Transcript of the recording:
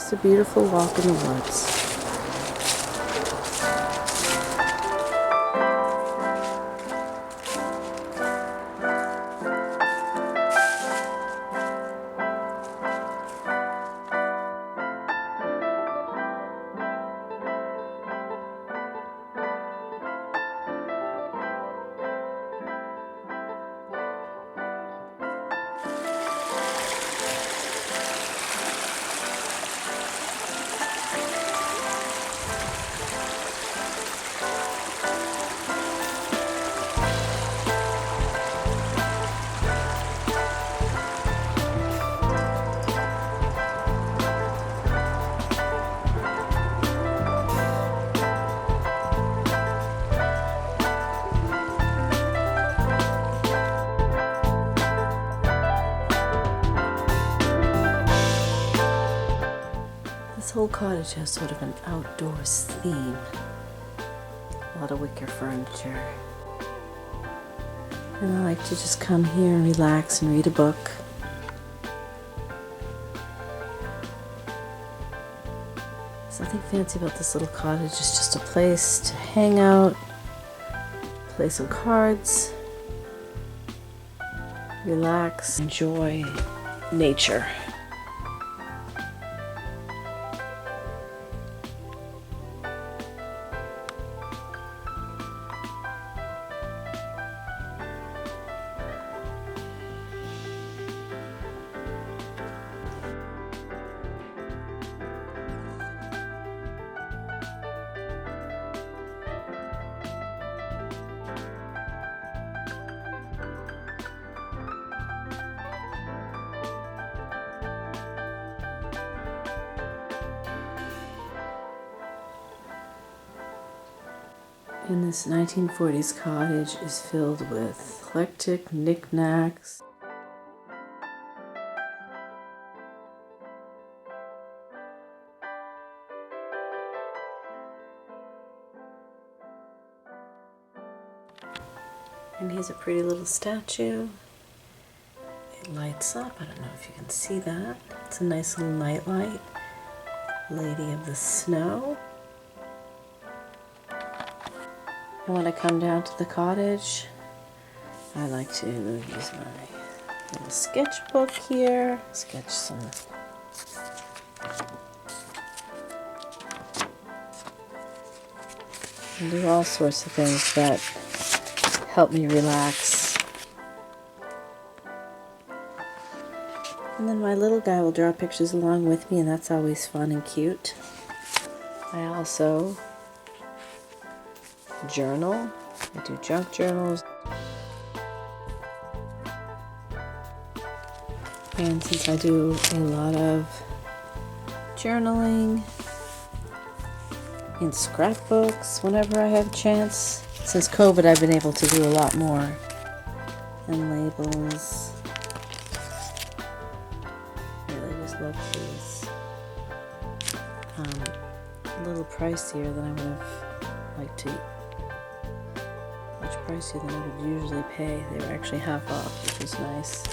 Just a beautiful walk in the woods. This whole cottage has sort of an outdoors theme. A lot of wicker furniture. And I like to just come here and relax and read a book. There's nothing fancy about this little cottage. It's just a place to hang out, play some cards, relax, enjoy nature. And this 1940s cottage is filled with eclectic knickknacks. And here's a pretty little statue. It lights up. I don't know if you can see that. It's a nice little nightlight. Lady of the Snow. And when I come down to the cottage, I like to use my little sketchbook here, sketch some and do all sorts of things that help me relax. And then my little guy will draw pictures along with me, and that's always fun and cute. I also journal. I do junk journals. And since I do a lot of journaling in scrapbooks whenever I have a chance, since COVID I've been able to do a lot more. And labels. I really just love these. A little pricier than I would have liked to. Much pricier than I would usually pay. They were actually half off, which was nice.